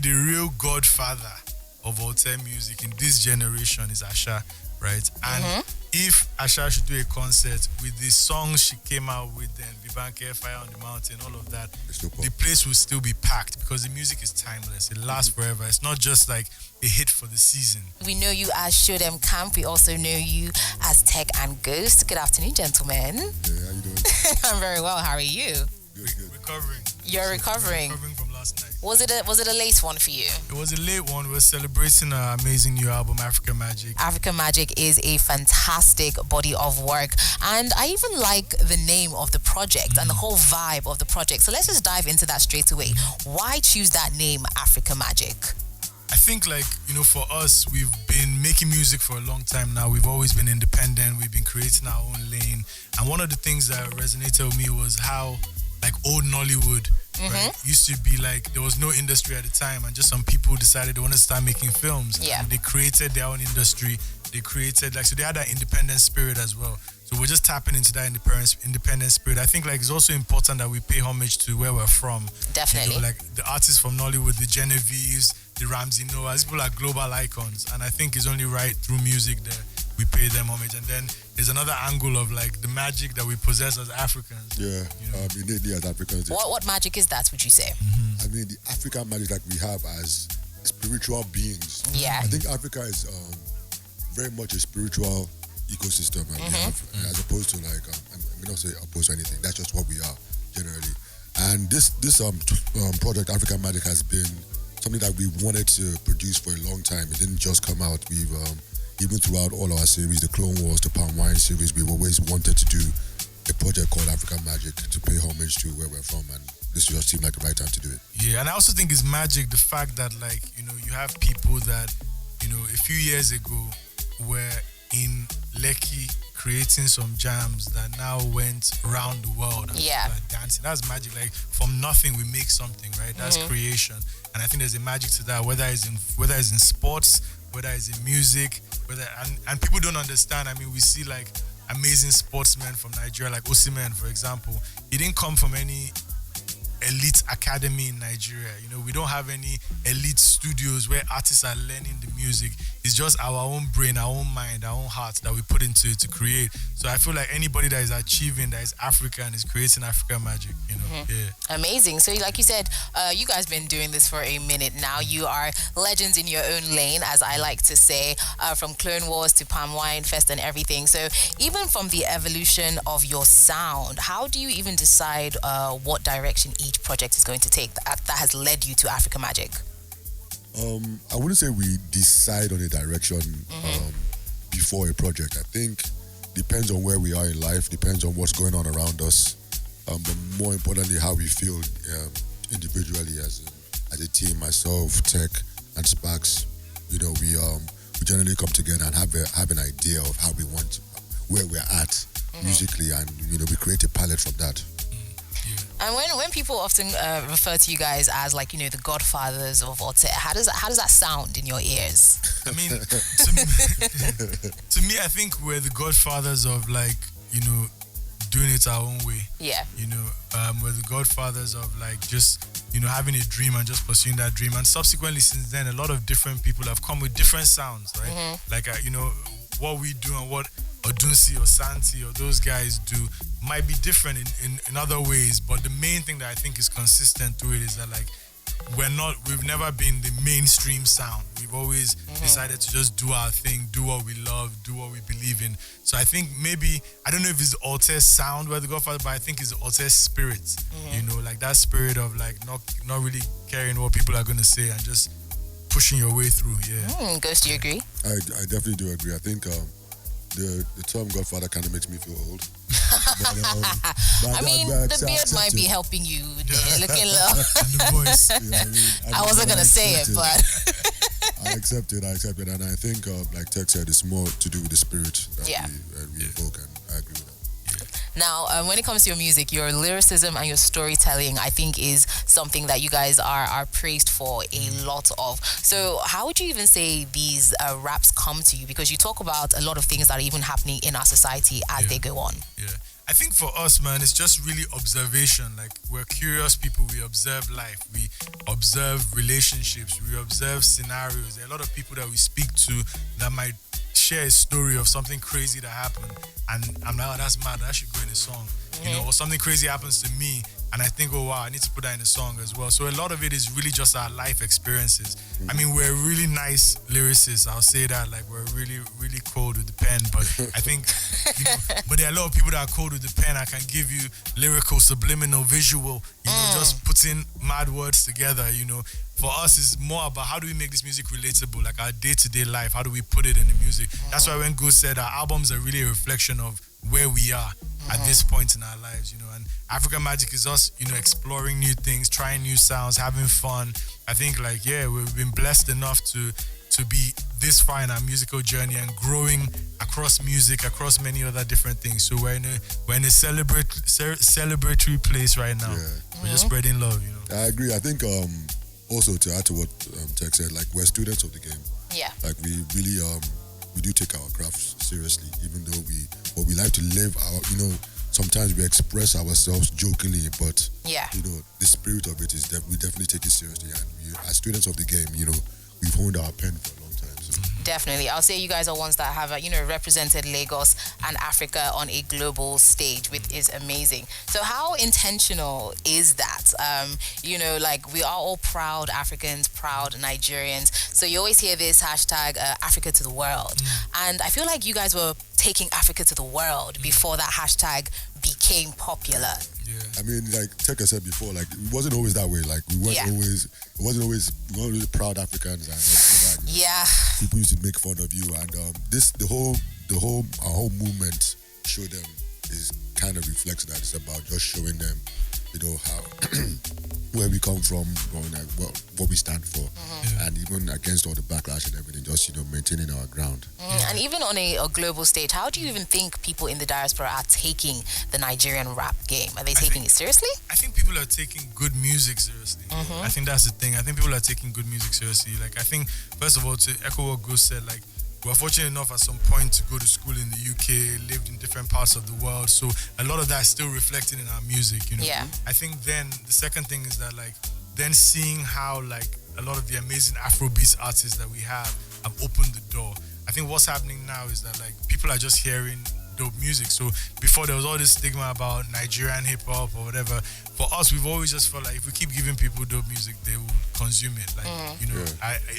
the real godfather of Alte music in this generation is Asha, right? And if Asha should do a concert with the songs she came out with, then Vivanke, Fire on the Mountain, all of that, the place will still be packed because the music is timeless. It lasts forever. It's not just like a hit for the season. We know you as Showdemcamp. We also know you as Tech and Ghost. Good afternoon, gentlemen. Yeah, how you doing? I'm very well. How are you? Good. Recovering. You're recovering. Recovering from last night. Was it a late one for you? It was a late one. We're celebrating our amazing new album, Afrika Magik. Afrika Magik is a fantastic body of work, and I even like the name of the project and the whole vibe of the project. So let's just dive into that straight away. Why choose that name, Afrika Magik? I think, for us, we've been making music for a long time now. We've always been independent. We've been creating our own lane. And one of the things that resonated with me was how, old Nollywood, right, used to be there was no industry at the time, and just some people decided they want to start making films. Yeah. And they created their own industry. They created, so they had that independent spirit as well. So we're just tapping into that independent spirit. I think, it's also important that we pay homage to where we're from. Definitely. The artists from Nollywood, the Genevieves, the Ramsey Noahs, people are global icons. And I think it's only right through music that we pay them homage. And then there's another angle of the magic that we possess as Africans. Yeah, innately as Africans. What magic is that, would you say? I mean, the African magic that we have as spiritual beings. Yeah. I think Africa is very much a spiritual ecosystem, and we have, as opposed to I may not say opposed to anything. That's just what we are generally. And this project, African Magic, has been something that we wanted to produce for a long time. It didn't just come out. We've even throughout all our series, the Clone Wars, the Palm Wine series, we've always wanted to do a project called African Magic to pay homage to where we're from, and this just seemed like the right time to do it. Yeah, and I also think it's magic, the fact that you have people that a few years ago were in Lekki creating some jams that now went around the world and people are dancing. That's magic. From nothing we make something, right? That's creation. And I think there's a magic to that, whether it's in sports, whether it's in music, and people don't understand. I mean, we see amazing sportsmen from Nigeria, like Osimhen, for example. He didn't come from any elite academy in Nigeria. We don't have any elite studios where artists are learning the music. It's just our own brain, our own mind, our own heart that we put into it to create. So I feel like anybody that is achieving, that is African, is creating African magic, Yeah. Amazing. So like you said, you guys been doing this for a minute now. You are legends in your own lane, as I like to say, from Clone Wars to Palm Wine Fest and everything. So even from the evolution of your sound, how do you even decide what direction each project is going to take that has led you to Africa Magic? I wouldn't say we decide on a direction before a project. I think depends on where we are in life, depends on what's going on around us, but more importantly, how we feel individually as a team. Myself, Tech, and Sparks, we generally come together and have an idea of how we want, where we're at musically, and we create a palette from that. And when people often refer to you guys as the godfathers of Alte, how does that sound in your ears? I mean, to me, I think we're the godfathers of doing it our own way. Yeah. We're the godfathers of just having a dream and just pursuing that dream. And subsequently, since then, a lot of different people have come with different sounds, right? What we do and what Odunsi or Santi or those guys do might be different in other ways, but the main thing that I think is consistent through it is that we've never been the mainstream sound. We've always decided to just do our thing, do what we love, do what we believe in. So I think maybe, I don't know if it's the Alte sound we're the godfather, but I think it's the Alte spirit. That spirit of not really caring what people are going to say and just pushing your way through. Yeah. Ghost, do you agree? I definitely do agree. I think the term godfather kind of makes me feel old. But the beard might be helping you. Looking low. The voice. I wasn't going to say it, but... I accept it, and I think, like Tech said, it's more to do with the spirit that we evoke, and I agree with that. Now, when it comes to your music, your lyricism and your storytelling, I think, is something that you guys are praised for a lot of. So how would you even say these raps come to you? Because you talk about a lot of things that are even happening in our society as they go on. Yeah. I think for us, man, it's just really observation. Like, we're curious people. We observe life. We observe relationships. We observe scenarios. There are a lot of people that we speak to that might share a story of something crazy that happened. And I'm like, oh, that's mad. That should go in a song. You know, or something crazy happens to me. And I think, oh, wow, I need to put that in a song as well. So a lot of it is really just our life experiences. I mean, we're really nice lyricists. I'll say that. Like, we're really, really cold with the pen. But I think, you know, but there are a lot of people that are cold with the pen. I can give you lyrical, subliminal, visual, you know, just putting mad words together, you know. For us, it's more about how do we make this music relatable, like our day-to-day life. How do we put it in the music? That's why when Go said our albums are really a reflection of where we are at this point in our lives, you know. And African Magik is us, you know, exploring new things, trying new sounds, having fun. I think, like, yeah, we've been blessed enough to be this far in our musical journey and growing across music, across many other different things. So we're in a celebratory place right now. Yeah. We're just spreading love, you know. I agree. I think also to add to what Tech said, like, we're students of the game. Yeah. Like, we really we do take our craft seriously, even though we like to live our, you know, sometimes we express ourselves jokingly, but you know, the spirit of it is that we definitely take it seriously. And we, as students of the game, you know, we've honed our pen for a long time. So. Definitely. I'll say you guys are ones that have, you know, represented Lagos and Africa on a global stage, which is amazing. So how intentional is that? You know, like, we are all proud Africans, proud Nigerians. So you always hear this hashtag, Africa to the world. And I feel like you guys were taking Africa to the world before that hashtag became popular. I mean, like Teka said before, like, it wasn't always that way. Like, we weren't always, we weren't really proud Africans and all that. Yeah. People used to make fun of you, and our whole movement, Show Them, is kind of reflects that. It's about just showing them, you know, how where we come from, or like what we stand for, and even against all the backlash and everything, just, you know, maintaining our ground. And even on a global stage, how do you even think people in the diaspora are taking the Nigerian rap game? Are they taking it seriously? I think people are taking good music seriously. I think that's the thing. I think people are taking good music seriously. Like, I think, first of all, to echo what Gus said, like, we were fortunate enough at some point to go to school in the UK, lived in different parts of the world. So a lot of that is still reflected in our music, you know. Yeah. I think then the second thing is that, like, then seeing how, like, a lot of the amazing Afrobeats artists that we have opened the door. I think what's happening now is that, like, people are just hearing dope music. So before, there was all this stigma about Nigerian hip-hop or whatever. For us, we've always just felt like if we keep giving people dope music, they will consume it. Like, you know,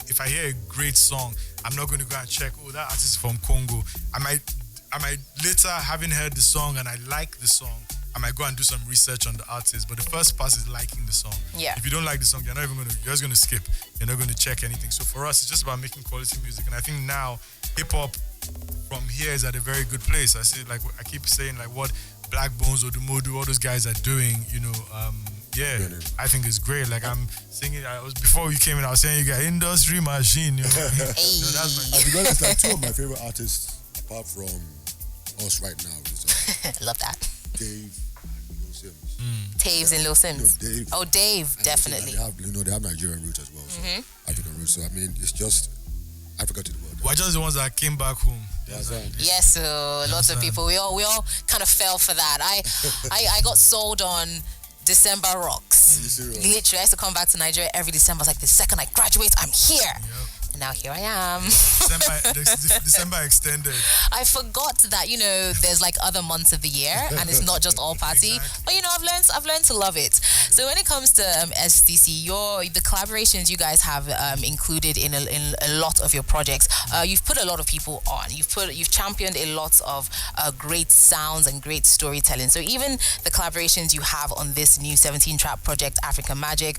if I hear a great song, I'm not going to go and check, oh, that artist is from Congo. I might later, having heard the song and I like the song, I might go and do some research on the artist. But the first pass is liking the song. Yeah. If you don't like the song, you're just going to skip. You're not going to check anything. So for us, it's just about making quality music. And I think now hip-hop from here is at a very good place. I see, like, I keep saying, like, what Black Bones or Dumodu, all those guys are doing, you know, I think it's great. Like, I'm singing, before we came in, I was saying, you got industry machine, you know. Hey. No, that's my, To be honest, like, two of my favorite artists, apart from us right now, is Love that. Dave and Lil Sims. Taves and Lil Sims. You know, Dave. Oh, Dave, And definitely. they have Nigerian roots as well, so African roots. So I mean, it's just Africa to the world. we're just the ones that came back home. That's right. Yes, lots of people. We all kind of fell for that. I got sold on December Rocks. Are you serious? Literally, I used to come back to Nigeria every December. I was like, the second I graduate, I'm here. Yep. And now here I am. December extended. I forgot that, you know, there's like other months of the year and it's not just all party. Exactly. But, you know, I've learned to love it. So when it comes to SDC, the collaborations you guys have included in a lot of your projects, you've put a lot of people on. You've championed a lot of great sounds and great storytelling. So even the collaborations you have on this new 17-track project, Africa Magik,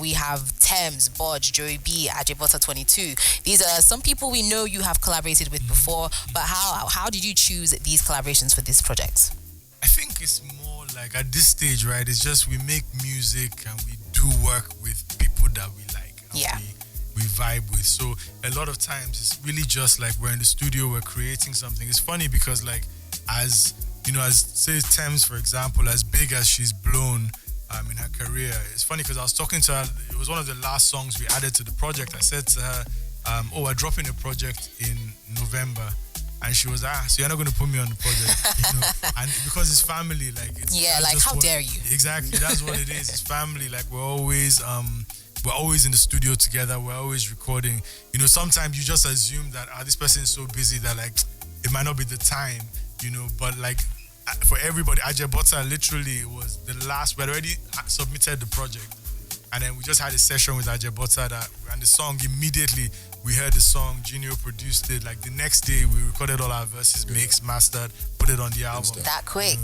we have Thames, Bodge, Joey B, Ajibota 22. These are some people we know you have collaborated with before, but how did you choose these collaborations for this project? I think it's more like at this stage, right? It's just we make music and we do work with people that we like. And we vibe with. So a lot of times it's really just like we're in the studio, we're creating something. It's funny because, like, as as say Thames, for example, as big as she's blown in her career. It's funny because I was talking to her. It was one of the last songs we added to the project. I said to her, we're dropping a project in November. And she was, so you're not going to put me on the project, And because it's family, like, it's like, how dare you? Exactly, that's what it is. It's family. Like, we're always in the studio together. We're always recording. Sometimes you just assume that this person is so busy that like it might not be the time. But like for everybody, Ajebota literally was the last. We had already submitted the project, and then we just had a session with Ajebota and the song immediately. We heard the song, Genio produced it. Like the next day, we recorded all our verses, mixed, mastered, put it on the album. That quick.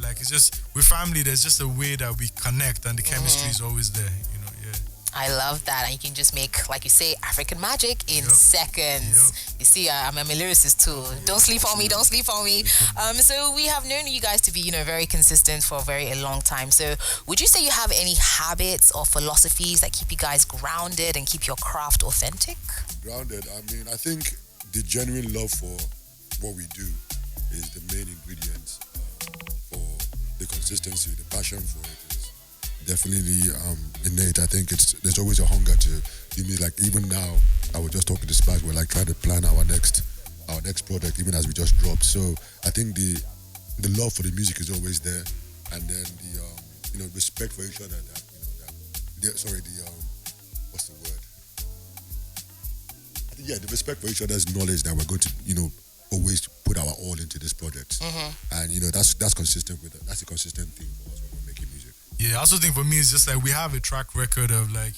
Like it's just, we're family. There's just a way that we connect, and the chemistry is always there. I love that. And you can just make, like you say, African magic in seconds. You see, I'm a lyricist too. Don't sleep on me. Don't sleep on me. So we have known you guys to be, very consistent for a long time. So would you say you have any habits or philosophies that keep you guys grounded and keep your craft authentic? Grounded. I mean, I think the genuine love for what we do is the main ingredient for the consistency, the passion for it. Definitely innate. I think there's always a hunger to do music. Like even now, I was just talking to Splash. We're like trying to plan our next project, even as we just dropped. So I think the love for the music is always there, and then the respect for each other. What's the word? I think, the respect for each other's knowledge that we're going to always put our all into this project, and that's consistent with it. That's a consistent theme for us when we're making music. Yeah, I also think for me it's just like we have a track record of like,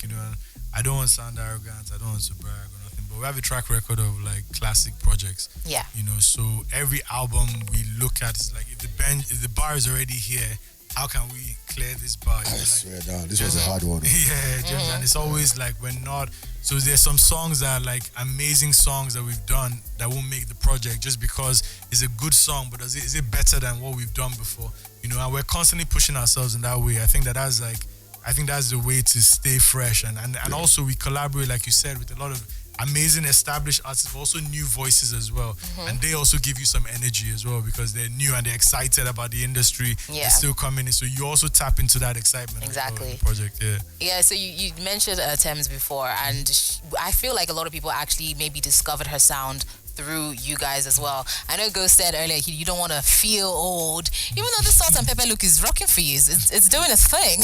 I don't want to sound arrogant, I don't want to brag or nothing, but we have a track record of like classic projects. Yeah. So every album we look at is like if the bar is already here, how can we clear this bar? I swear down, this was a hard one. Yeah, and it's always like we're not. So there's some songs that are like amazing songs that we've done that won't make the project just because it's a good song, but is it better than what we've done before? And we're constantly pushing ourselves in that way. I think that's the way to stay fresh, and also we collaborate, like you said, with a lot of amazing established artists, but also new voices as well. And they also give you some energy as well because they're new and they're excited about the industry. Yeah. They're still coming in, so you also tap into that excitement. Exactly. Of the project. Yeah. So you mentioned Thames before, and I feel like a lot of people actually maybe discovered her sound through you guys as well. I know Ghost said earlier you don't want to feel old, even though the salt and pepper look is rocking for you. It's doing its thing.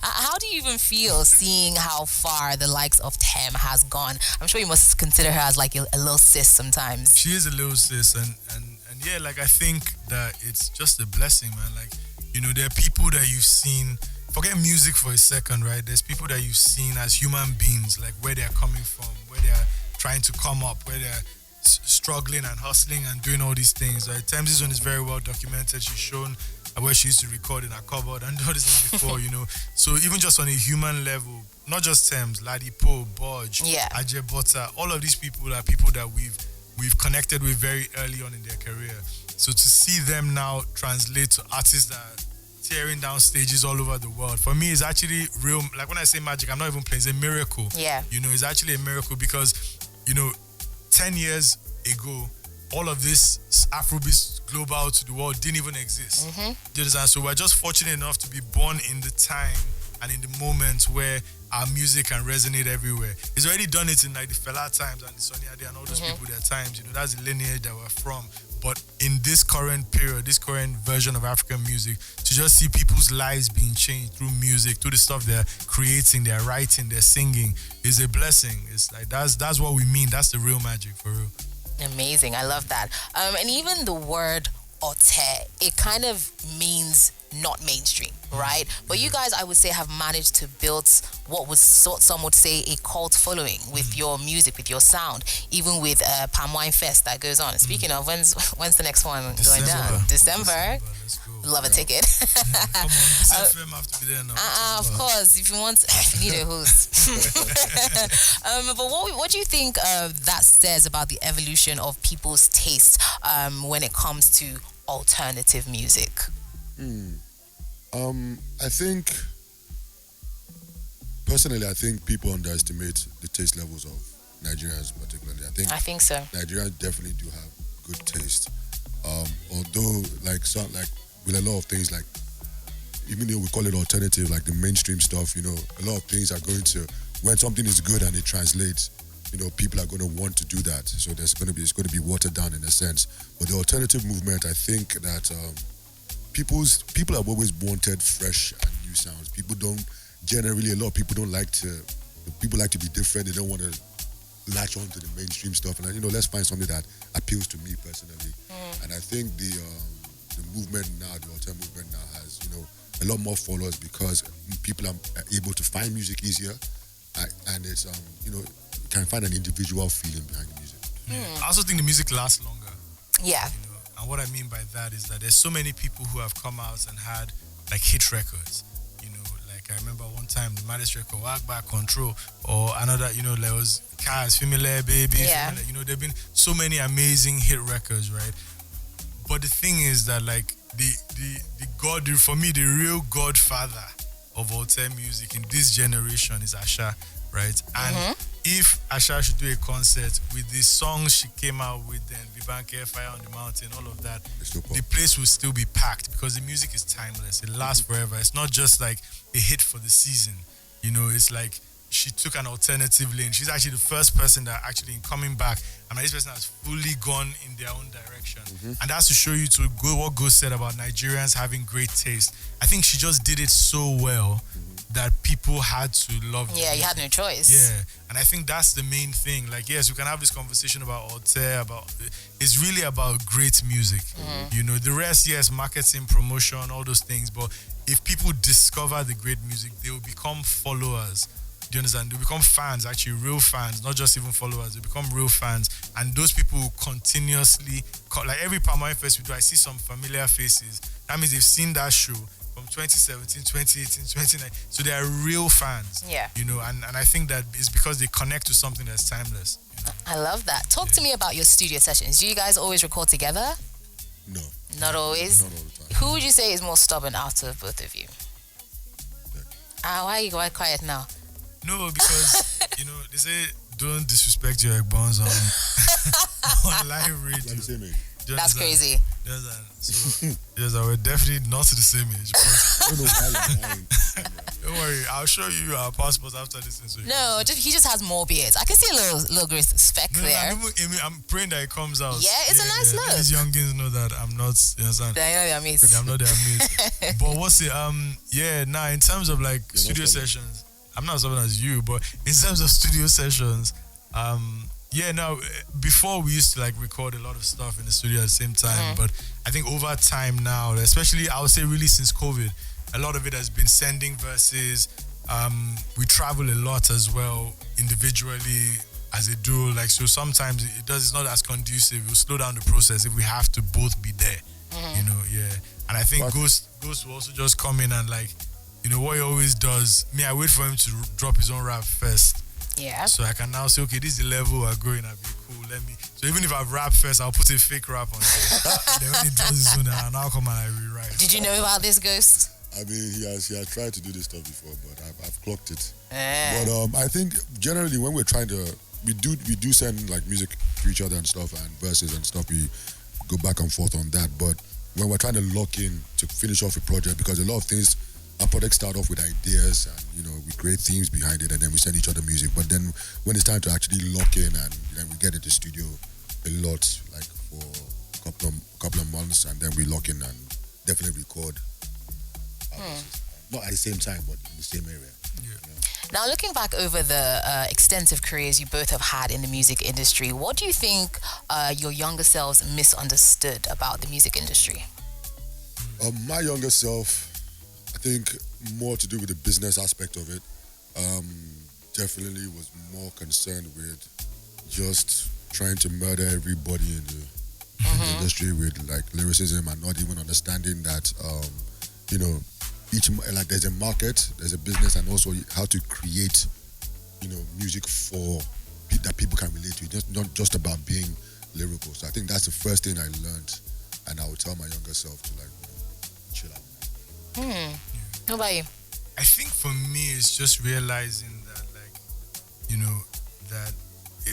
How do you even feel seeing how far the likes of Tem has gone? I'm sure you must consider her as like a little sis sometimes. She is a little sis, and yeah, like I think that it's just a blessing, man. Like there are people that you've seen. Forget music for a second, right? There's people that you've seen as human beings, like where they're coming from, where they're trying to come up, where they're struggling and hustling and doing all these things. Right? Thames' one is very well documented. She's shown where she used to record in her cupboard and all these things before, So even just on a human level, not just Thames, Ladipo, Bodge, Ajebota, all of these people are people that we've connected with very early on in their career. So to see them now translate to artists that are tearing down stages all over the world, for me, it's actually real. Like when I say magic, I'm not even playing. It's a miracle. Yeah. It's actually a miracle because 10 years ago, all of this Afrobeats global to the world didn't even exist. Do you understand? So we're just fortunate enough to be born in the time and in the moment where our music can resonate everywhere. It's already done it in like the Fela times and the Sonny Ade and all those people their times. That's the lineage that we're from. But in this current period, this current version of African music, to just see people's lives being changed through music, through the stuff they're creating, they're writing, they're singing, is a blessing. It's like that's what we mean. That's the real magic, for real. Amazing. I love that. And even the word Alte, it kind of means not mainstream, right? But you guys, I would say, have managed to build what was some would say a cult following with your music, with your sound, even with Palm Wine Fest that goes on. Speaking of, when's the next one going down? December. Let's go. Love a ticket. Come on, this FM have to be there now. Of course, if you need a host. But what do you think that says about the evolution of people's taste when it comes to alternative music? I think, personally, people underestimate the taste levels of Nigerians particularly. I think so. Nigerians definitely do have good taste. Although like with a lot of things, like even though we call it alternative, like the mainstream stuff, a lot of things are going to, when something is good and it translates, people are going to want to do that. So it's going to be watered down in a sense. But the alternative movement, I think that people have always wanted fresh and new sounds. A lot of people like to be different. They don't want to latch on to the mainstream stuff. And let's find something that appeals to me personally. And I think the movement now, the alternative movement now has, a lot more followers because people are able to find music easier, and it's you can find an individual feeling behind the music. I also think the music lasts longer. Yeah. And what I mean by that is that there's so many people who have come out and had like hit records. Like I remember one time the maddest record, Walk Back Control, or another, there was Cars, Familiar Baby. Yeah. There've been so many amazing hit records, right? But the thing is that like for me, the real godfather of Alte music in this generation is Asha, right? And if Asha should do a concert with the songs she came out with, then Vivanke, Fire on the Mountain, all of that, the place will still be packed because the music is timeless. It lasts forever. It's not just like a hit for the season. It's like she took an alternative lane. She's actually the first person that actually in coming back, and this person has fully gone in their own direction. And that's to show you what Go said about Nigerians having great taste. I think she just did it so well that people had to love it. Yeah, you had no choice. Yeah, and I think that's the main thing. Like, yes, we can have this conversation about Alte, it's really about great music. The rest, yes, marketing, promotion, all those things. But if people discover the great music, they will become followers. Do you understand? They become fans, actually real fans, not just even followers. They become real fans, and those people will continuously, like every Palm Wine Fest we do, I see some familiar faces. That means they've seen that show from 2017, 2018, 2019. So they are real fans. Yeah. And I think that is because they connect to something that's timeless. I love that. Talk to me about your studio sessions. Do you guys always record together? No. Not always? Not all the time. Who would you say is more stubborn out of both of you? Why are you quite quiet now? No, because, they say don't disrespect your bones on live radio. Like the same age. That's crazy. So, we're definitely not to the same age. But Don't worry, I'll show you our passports after this. So No, he just has more beards. I can see a little gray speck there. I'm praying that it comes out. Yeah, it's a nice look. These youngins know that I'm not, you understand? They're their mates. I'm not their mate. But what's it? Now in terms of like studio sessions, I'm not as often as you, but in terms of studio sessions, before we used to like record a lot of stuff in the studio at the same time, but I think over time now, especially I would say really since COVID, a lot of it has been sending verses. We travel a lot as well individually as a duo, like so sometimes it's not as conducive. We'll slow down the process if we have to both be there. And I think Ghost will also just come in and like, what he always does, I wait for him to drop his own rap first. Yeah. So I can now say, okay, this is the level we're going at. Be cool. So even if I rap first, I'll put a fake rap on it. Then when he does his own, I'll now come and I rewrite. Did you know about this, Ghost? I mean, he has tried to do this stuff before, but I've clocked it. But I think generally when we're trying to, we do send like music to each other and stuff and verses and stuff. We go back and forth on that. But when we're trying to lock in to finish off a project, because a lot of things, our projects start off with ideas and we create themes behind it and then we send each other music. But then when it's time to actually lock in and then we get into the studio a lot, like for a couple of months, and then we lock in and definitely record. Not at the same time, but in the same area. Now, looking back over the extensive careers you both have had in the music industry, what do you think your younger selves misunderstood about the music industry? My younger self, I think more to do with the business aspect of it, definitely was more concerned with just trying to murder everybody in the industry with like lyricism and not even understanding that, there's a market, there's a business, and also how to create, music for that people can relate to. Just not just about being lyrical. So I think that's the first thing I learned, and I would tell my younger self to chill out. How about you? I think for me, it's just realizing that,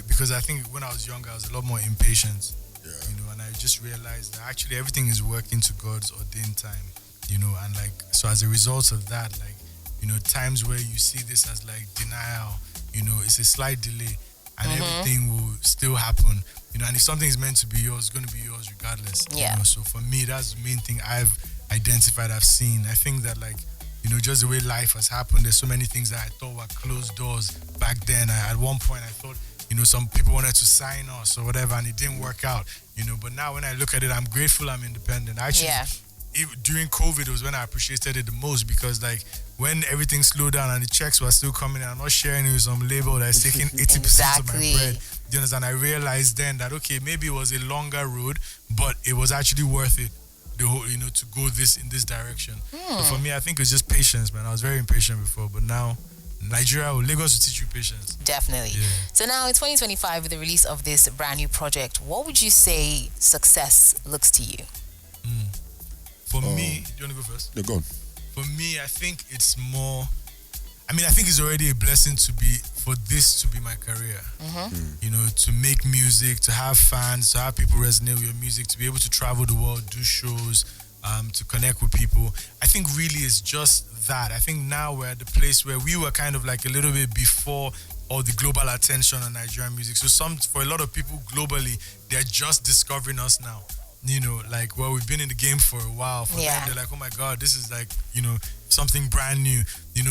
because I think when I was younger, I was a lot more impatient. Yeah. And I just realized that actually everything is working to God's ordained time, and like, so as a result of that, like, times where you see this as like denial, it's a slight delay and everything will still happen, and if something is meant to be yours, it's going to be yours regardless. So for me, that's the main thing I've identified, I've seen. I think that like, just the way life has happened, there's so many things that I thought were closed doors back then. At one point I thought, some people wanted to sign us or whatever and it didn't work out, but now when I look at it, I'm grateful I'm independent. Actually, during COVID was when I appreciated it the most, because like when everything slowed down and the checks were still coming in, I'm not sharing it with some label that's taking 80% of my bread. Do you understand? I realized then that, okay, maybe it was a longer road, but it was actually worth it, the whole, to go in this direction. So for me, I think it's just patience, man. I was very impatient before, but now Nigeria or Lagos will teach you patience. Definitely. Yeah. So now in 2025, with the release of this brand new project, what would you say success looks to you? For me, do you want to go first? No, go on. For me, I think it's more, I think it's already a blessing for this to be my career. To make music, to have fans, to have people resonate with your music, to be able to travel the world, do shows, to connect with people. I think really it's just that. I think now we're at the place where we were kind of like a little bit before all the global attention on Nigerian music. So for a lot of people globally, they're just discovering us now. Like, well, we've been in the game for a while. For them, they're like, oh my God, this is like, something brand new.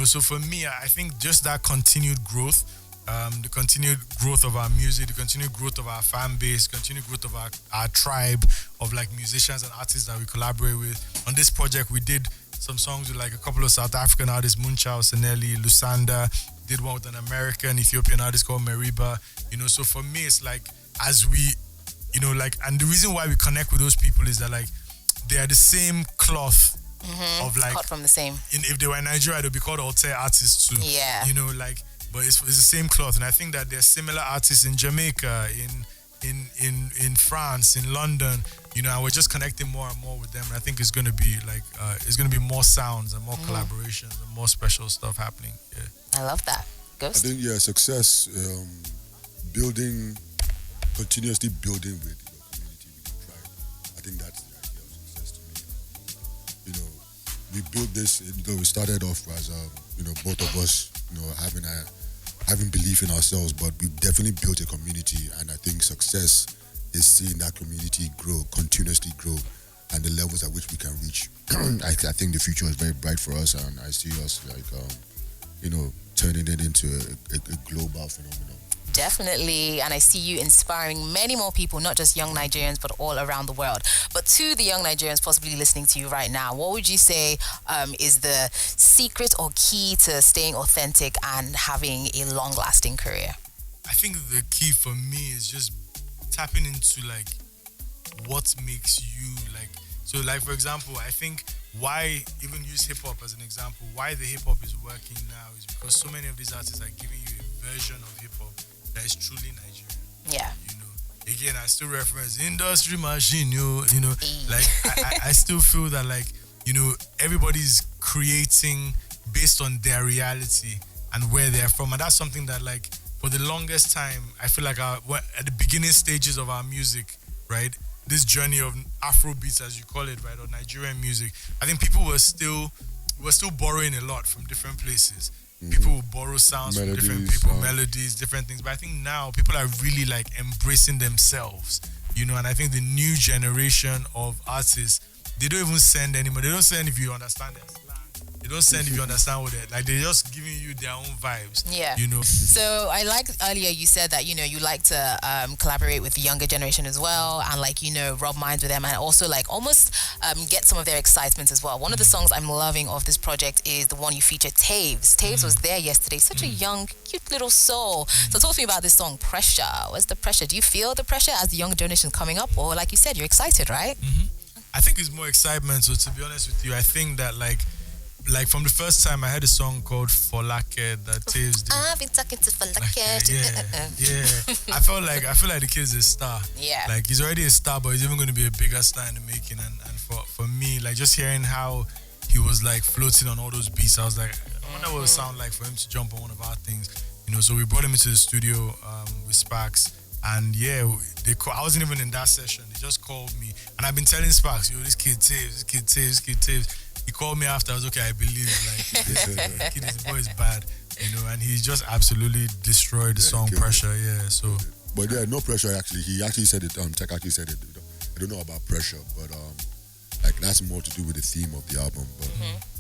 So for me, I think just that continued growth, the continued growth of our music, the continued growth of our fan base, continued growth of our tribe of like musicians and artists that we collaborate with. On this project, we did some songs with like a couple of South African artists, Munchao, Seneli, Lusanda, did one with an American, Ethiopian artist called Meriba. So for me, it's like, as we, and the reason why we connect with those people is that like, they are the same cloth of like, cut from the same. If they were in Nigeria, they'd be called Alte artists too. Yeah. But it's the same cloth. And I think that there's similar artists in Jamaica, in France, in London, and we're just connecting more and more with them. And I think it's going to be like, it's going to be more sounds and more collaborations and more special stuff happening. Yeah. I love that. Ghost? I think, success, continuously building with your community, with your tribe. I think that's the idea of success to me. We built this, we started off as, both of us, having belief in ourselves, but we definitely built a community, and I think success is seeing that community grow, continuously grow, and the levels at which we can reach. I think the future is very bright for us, and I see us like, turning it into a global phenomenon. Definitely, and I see you inspiring many more people, not just young Nigerians, but all around the world. But to the young Nigerians possibly listening to you right now, what would you say is the secret or key to staying authentic and having a long-lasting career? I think the key for me is just tapping into like what makes you like. So like, for example, I think why even use hip-hop as an example, why the hip-hop is working now is because so many of these artists are giving you a version of hip-hop that is truly Nigerian. Yeah. Again, I still reference industry machine, like I still feel that like, everybody's creating based on their reality and where they're from. And that's something that like, for the longest time, I feel like at the beginning stages of our music, right? This journey of Afrobeats, as you call it, right? Or Nigerian music. I think people were still borrowing a lot from different places. People will borrow sounds from different people, melodies, different things. But I think now people are really like embracing themselves, and I think the new generation of artists, they don't even send anymore. They don't send if you understand their slang. They don't send if you understand what they're like. They're just giving you their own vibes. Yeah. So I like earlier you said that you like to collaborate with the younger generation as well, and like rub minds with them, and also like almost get some of their excitement as well. One of the songs I'm loving of this project is the one you featured, Taves. Taves was there yesterday. Such a young, cute little soul. So talk to me about this song, Pressure. What's the pressure? Do you feel the pressure as the younger generation coming up, or like you said, you're excited, right? I think it's more excitement. So to be honest with you, I think that like from the first time I heard a song called Folake that Taves did. I've been talking to Folake. I feel like the kid's a star. Yeah. Like he's already a star, but he's even going to be a bigger star in the making. And for me, like just hearing how he was like floating on all those beats, I was like, I wonder what it would sound like for him to jump on one of our things. So we brought him into the studio with Sparks, And yeah, I wasn't even in that session. They just called me, and I've been telling Sparks, yo, this kid saves. He called me after. I was okay. I believe like the boy is bad, and he just absolutely destroyed the song Pressure. Yeah, so. But yeah, no pressure. Actually, he actually said it. Tech actually said it. I don't know about pressure, but like that's more to do with the theme of the album. But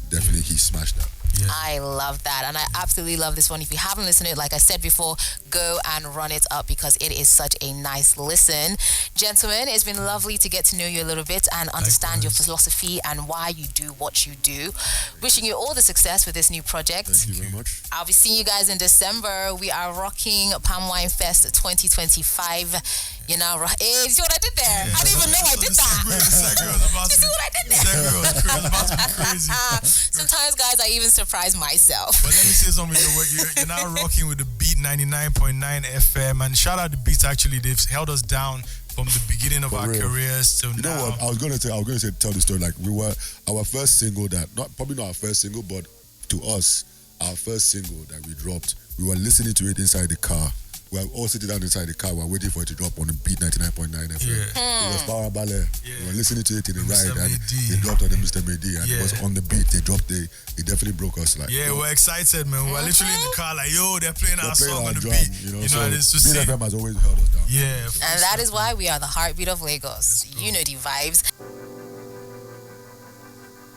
definitely, he smashed that. Yeah. I love that, and I absolutely love this one. If you haven't listened to it, like I said before, go and run it up because it is such a nice listen. Gentlemen, it's been lovely to get to know you a little bit and understand your philosophy and why you do what you do. Wishing you all the success with this new project. Thank you very much. I'll be seeing you guys in December. We are rocking Palm Wine Fest 2025. You know, hey, you see what I did there? Yeah, I didn't even know I did that. You see what I did there? Sometimes, guys, I even surprise myself. But let me say something. You're now rocking with the Beat 99.9 FM. And shout out the Beats, actually. They've held us down from the beginning of our careers till now. You know what? I was gonna tell the story. Like, we were our first single probably not our first single, but to us, our first single that we dropped, we were listening to it inside the car. We were all sitting down inside the car. We were waiting for it to drop on the Beat 99.9 FM. Yeah. It was Power Ballet. Yeah. We were listening to it in the ride, and they dropped on the Mr. Medi, and it was on the beat. They dropped it. It definitely broke us. Like, we're excited, man. We were literally in the car, like, yo, they're playing our song on the beat. So and it's just Beat FM has always held us down. Yeah. And that is why we are the heartbeat of Lagos. You know the vibes.